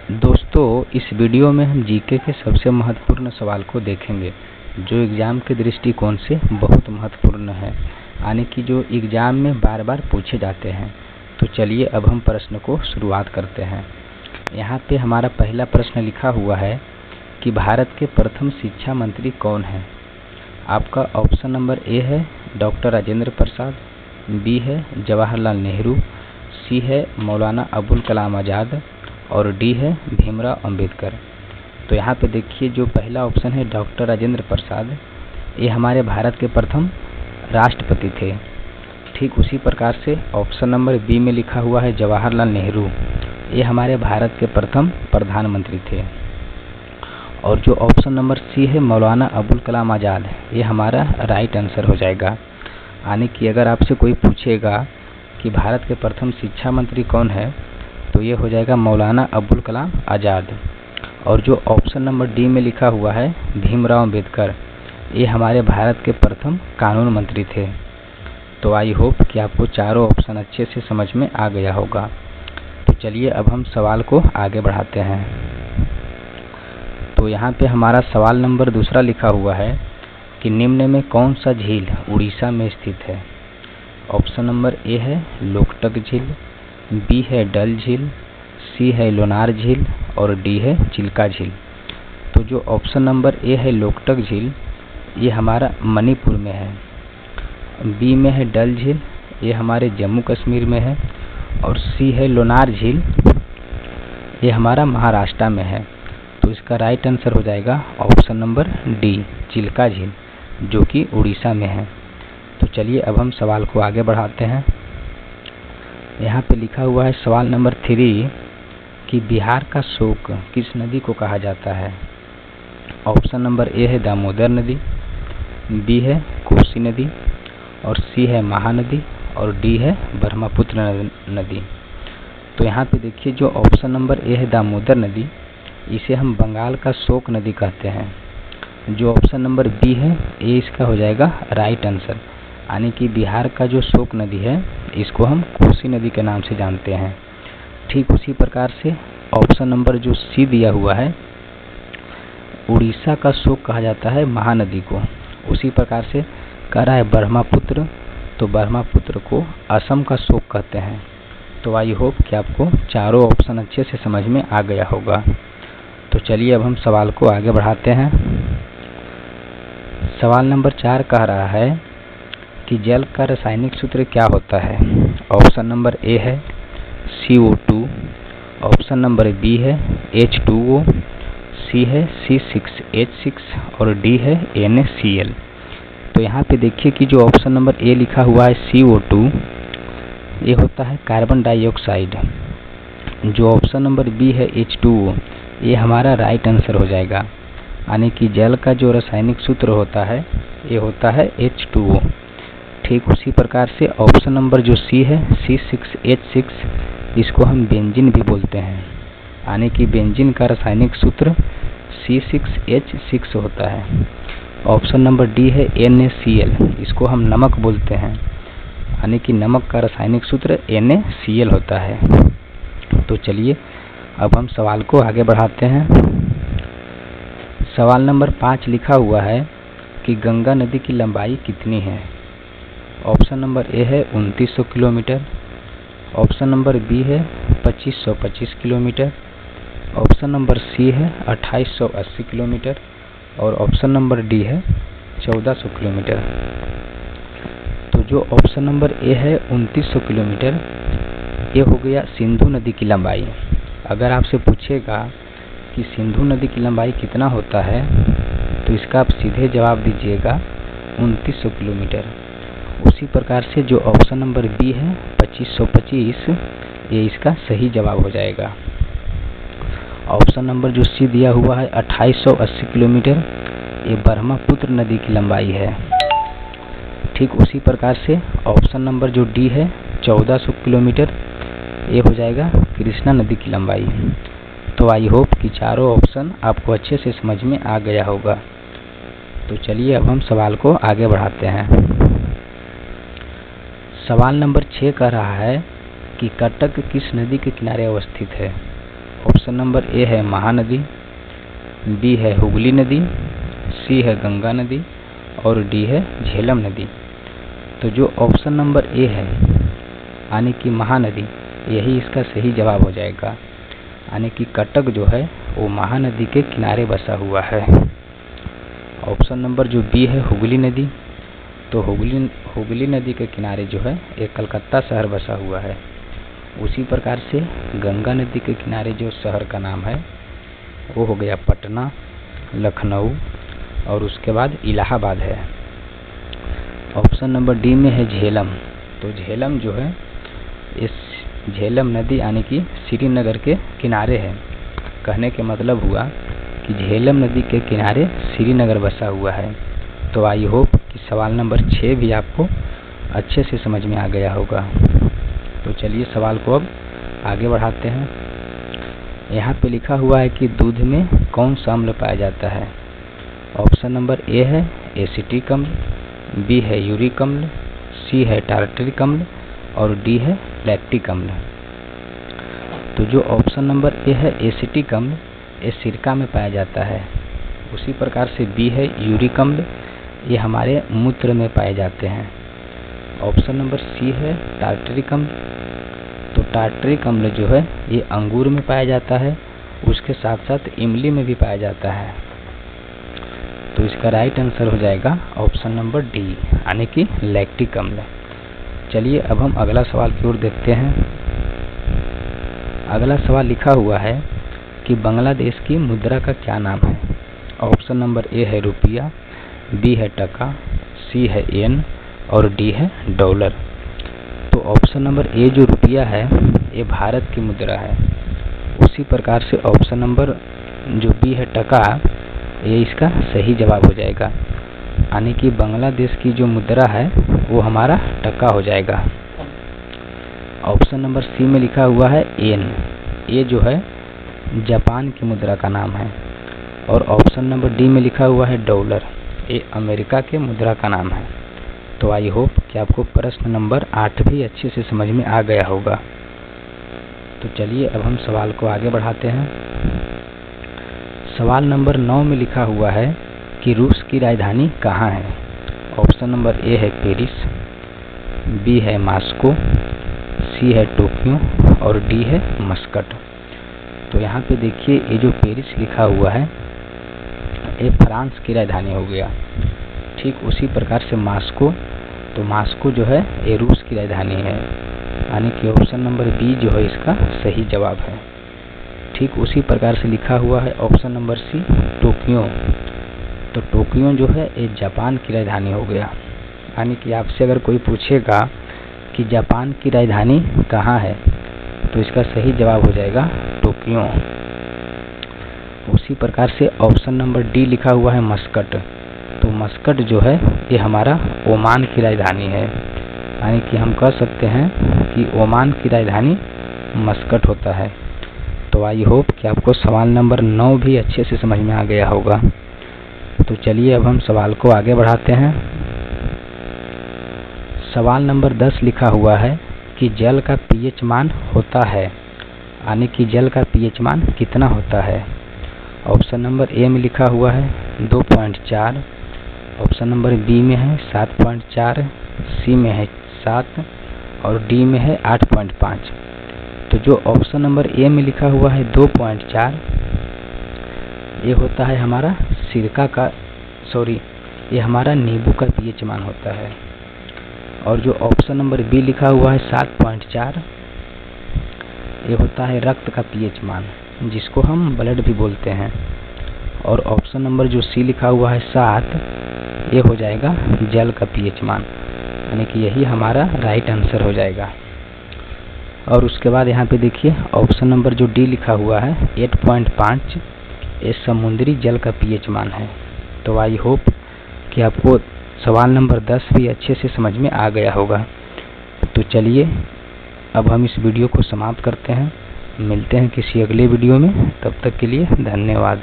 दोस्तों, इस वीडियो में हम जीके के सबसे महत्वपूर्ण सवाल को देखेंगे जो एग्ज़ाम के दृष्टिकोण से बहुत महत्वपूर्ण है, यानी कि जो एग्ज़ाम में बार बार पूछे जाते हैं। तो चलिए अब हम प्रश्न को शुरुआत करते हैं। यहाँ पे हमारा पहला प्रश्न लिखा हुआ है कि भारत के प्रथम शिक्षा मंत्री कौन है। आपका ऑप्शन नंबर ए है डॉक्टर राजेंद्र प्रसाद, बी है जवाहरलाल नेहरू, सी है मौलाना अबुल कलाम आज़ाद और डी है भीमराव अंबेडकर। तो यहाँ पे देखिए जो पहला ऑप्शन है डॉक्टर राजेंद्र प्रसाद, ये हमारे भारत के प्रथम राष्ट्रपति थे। ठीक उसी प्रकार से ऑप्शन नंबर बी में लिखा हुआ है जवाहरलाल नेहरू, ये हमारे भारत के प्रथम प्रधानमंत्री थे। और जो ऑप्शन नंबर सी है मौलाना अबुल कलाम आज़ाद, ये हमारा राइट आंसर हो जाएगा। यानी कि अगर आपसे कोई पूछेगा कि भारत के प्रथम शिक्षा मंत्री कौन है, तो ये हो जाएगा मौलाना अबुल कलाम आज़ाद। और जो ऑप्शन नंबर डी में लिखा हुआ है भीमराव अंबेडकर, ये हमारे भारत के प्रथम कानून मंत्री थे। तो आई होप कि आपको चारों ऑप्शन अच्छे से समझ में आ गया होगा। तो चलिए अब हम सवाल को आगे बढ़ाते हैं। तो यहाँ पे हमारा सवाल नंबर दूसरा लिखा हुआ है कि निम्न में कौन सा झील उड़ीसा में स्थित है। ऑप्शन नंबर ए है लोकटक झील, बी है डल झील, सी है लोनार झील और डी है चिल्का झील। तो जो ऑप्शन नंबर ए है लोकटक झील, ये हमारा मणिपुर में है। बी में है डल झील, ये हमारे जम्मू कश्मीर में है। और सी है लोनार झील, ये हमारा महाराष्ट्र में है। तो इसका राइट आंसर हो जाएगा ऑप्शन नंबर डी चिल्का झील, जो कि उड़ीसा में है। तो चलिए अब हम सवाल को आगे बढ़ाते हैं। यहाँ पे लिखा हुआ है सवाल नंबर 3 कि बिहार का शोक किस नदी को कहा जाता है। ऑप्शन नंबर ए है दामोदर नदी, बी है कोसी नदी और सी है महानदी और डी है ब्रह्मपुत्र नदी। तो यहाँ पे देखिए जो ऑप्शन नंबर ए है दामोदर नदी, इसे हम बंगाल का शोक नदी कहते हैं। जो ऑप्शन नंबर बी है ये इसका हो जाएगा राइट आंसर, यानी कि बिहार का जो शोक नदी है इसको हम कोसी नदी के नाम से जानते हैं। ठीक उसी प्रकार से ऑप्शन नंबर जो सी दिया हुआ है, उड़ीसा का शोक कहा जाता है महानदी को। उसी प्रकार से कह रहा है ब्रह्मपुत्र, तो ब्रह्मपुत्र को असम का शोक कहते हैं। तो आई होप कि आपको चारों ऑप्शन अच्छे से समझ में आ गया होगा। तो चलिए अब हम सवाल को आगे बढ़ाते हैं। सवाल नंबर 4 कह रहा है कि जल का रासायनिक सूत्र क्या होता है। ऑप्शन नंबर ए है CO2, ऑप्शन नंबर बी है H2O, सी है C6H6 और डी है NaCl। तो यहाँ पे देखिए कि जो ऑप्शन नंबर ए लिखा हुआ है CO2, ये होता है कार्बन डाइऑक्साइड। जो ऑप्शन नंबर बी है H2O, ये हमारा राइट आंसर हो जाएगा। यानी कि जल का जो रासायनिक सूत्र होता है ये होता है H2O। ठीक उसी प्रकार से ऑप्शन नंबर जो सी है C6H6, इसको हम बेंजीन भी बोलते हैं। यानी कि बेंजीन का रासायनिक सूत्र C6H6 होता है। ऑप्शन नंबर डी है NaCl, इसको हम नमक बोलते हैं। यानी कि नमक का रासायनिक सूत्र NaCl होता है। तो चलिए अब हम सवाल को आगे बढ़ाते हैं। सवाल नंबर 5 लिखा हुआ है कि गंगा नदी की लंबाई कितनी है। ऑप्शन नंबर ए है 2900 किलोमीटर, ऑप्शन नंबर बी है 2525 किलोमीटर, ऑप्शन नंबर सी है 2880 किलोमीटर और ऑप्शन नंबर डी है 1400 किलोमीटर। तो जो ऑप्शन नंबर ए है 2900 किलोमीटर, ये हो गया सिंधु नदी की लंबाई। अगर आपसे पूछेगा कि सिंधु नदी की लंबाई कितना होता है, तो इसका आप सीधे जवाब दीजिएगा 2900 किलोमीटर। उसी प्रकार से जो ऑप्शन नंबर बी है 2525, ये इसका सही जवाब हो जाएगा। ऑप्शन नंबर जो सी दिया हुआ है 2880 किलोमीटर, ये ब्रह्मपुत्र नदी की लंबाई है। ठीक उसी प्रकार से ऑप्शन नंबर जो डी है 1400 किलोमीटर, ये हो जाएगा कृष्णा नदी की लंबाई। तो आई होप कि चारों ऑप्शन आपको अच्छे से समझ में आ गया होगा। तो चलिए अब हम सवाल को आगे बढ़ाते हैं। सवाल नंबर 6 कह रहा है कि कटक किस नदी के किनारे अवस्थित है। ऑप्शन नंबर ए है महानदी, बी है हुगली नदी, सी है गंगा नदी और डी है झेलम नदी। तो जो ऑप्शन नंबर ए है यानी कि महानदी, यही इसका सही जवाब हो जाएगा। यानी कि कटक जो है वो महानदी के किनारे बसा हुआ है। ऑप्शन नंबर जो बी है हुगली नदी, तो हुगली नदी के किनारे जो है एक कलकत्ता शहर बसा हुआ है। उसी प्रकार से गंगा नदी के किनारे जो शहर का नाम है वो हो गया पटना, लखनऊ और उसके बाद इलाहाबाद है। ऑप्शन नंबर डी में है झेलम, तो झेलम जो है इस झेलम नदी यानी कि श्रीनगर के किनारे है। कहने के मतलब हुआ कि झेलम नदी के किनारे श्रीनगर बसा हुआ है। तो आई होप कि सवाल नंबर 6 भी आपको अच्छे से समझ में आ गया होगा। तो चलिए सवाल को अब आगे बढ़ाते हैं। यहाँ पे लिखा हुआ है कि दूध में कौन सा अम्ल पाया जाता है। ऑप्शन नंबर ए है एसिटिक अम्ल, बी है यूरिक अम्ल, सी है टार्टरिक अम्ल और डी है लैक्टिक अम्ल। तो जो ऑप्शन नंबर ए है एसिटिक अम्ल, ये सिरका में पाया जाता है। उसी प्रकार से बी है यूरिक अम्ल, ये हमारे मूत्र में पाए जाते हैं। ऑप्शन नंबर सी है टार्टरिक अम्ल, तो टार्टरिक अम्ल जो है ये अंगूर में पाया जाता है, उसके साथ साथ इमली में भी पाया जाता है। तो इसका राइट आंसर हो जाएगा ऑप्शन नंबर डी यानी कि लैक्टिक अम्ल। चलिए अब हम अगला सवाल की ओर देखते हैं। अगला सवाल लिखा हुआ है कि बांग्लादेश की मुद्रा का क्या नाम है। ऑप्शन नंबर ए है रुपया, बी है टका, सी है येन और डी है डॉलर। तो ऑप्शन नंबर ए जो रुपया है ये भारत की मुद्रा है। उसी प्रकार से ऑप्शन नंबर जो बी है टका, ये इसका सही जवाब हो जाएगा। यानी कि बांग्लादेश की जो मुद्रा है वो हमारा टका हो जाएगा। ऑप्शन नंबर सी में लिखा हुआ है येन, ये जो है जापान की मुद्रा का नाम है। और ऑप्शन नंबर डी में लिखा हुआ है डॉलर, ये अमेरिका के मुद्रा का नाम है। तो आई होप कि आपको प्रश्न नंबर 8 भी अच्छे से समझ में आ गया होगा। तो चलिए अब हम सवाल को आगे बढ़ाते हैं। सवाल नंबर 9 में लिखा हुआ है कि रूस की राजधानी कहाँ है। ऑप्शन नंबर ए है पेरिस, बी है मॉस्को, सी है टोक्यो और डी है मस्कट। तो यहाँ पे देखिए ये जो पेरिस लिखा हुआ है ये फ्रांस की राजधानी हो गया। ठीक उसी प्रकार से मॉस्को, तो मॉस्को जो है ये रूस की राजधानी है। यानी कि ऑप्शन नंबर बी जो है इसका सही जवाब है। ठीक उसी प्रकार से लिखा हुआ है ऑप्शन नंबर सी टोक्यो, तो टोक्यो जो है ये जापान की राजधानी हो गया। यानी कि आपसे अगर कोई पूछेगा कि जापान की राजधानी कहाँ है तो इसका सही जवाब हो जाएगा टोक्यो। उसी प्रकार से ऑप्शन नंबर डी लिखा हुआ है मस्कट, तो मस्कट जो है ये हमारा ओमान की राजधानी है। यानी कि हम कह सकते हैं कि ओमान की राजधानी मस्कट होता है। तो आई होप कि आपको सवाल नंबर 9 भी अच्छे से समझ में आ गया होगा। तो चलिए अब हम सवाल को आगे बढ़ाते हैं। सवाल नंबर 10 लिखा हुआ है कि जल का पीएच मान होता है, यानी कि जल का पीएच मान कितना होता है। ऑप्शन नंबर ए में लिखा हुआ है 2.4, ऑप्शन नंबर बी में है 7.4, सी में है 7 और डी में है 8.5। तो जो ऑप्शन नंबर ए में लिखा हुआ है 2.4, ये होता है हमारा सिरका का ये हमारा नींबू का पीएच मान होता है। और जो ऑप्शन नंबर बी लिखा हुआ है 7.4, ये होता है रक्त का पीएच मान, जिसको हम ब्लड भी बोलते हैं। और ऑप्शन नंबर जो सी लिखा हुआ है 7, ये हो जाएगा जल का पीएच मान। यानी कि यही हमारा राइट आंसर हो जाएगा। और उसके बाद यहाँ पे देखिए ऑप्शन नंबर जो डी लिखा हुआ है 8.5, ये समुद्री जल का पीएच मान है। तो आई होप कि आपको सवाल नंबर 10 भी अच्छे से समझ में आ गया होगा। तो चलिए अब हम इस वीडियो को समाप्त करते हैं। मिलते हैं किसी अगले वीडियो में, तब तक के लिए धन्यवाद।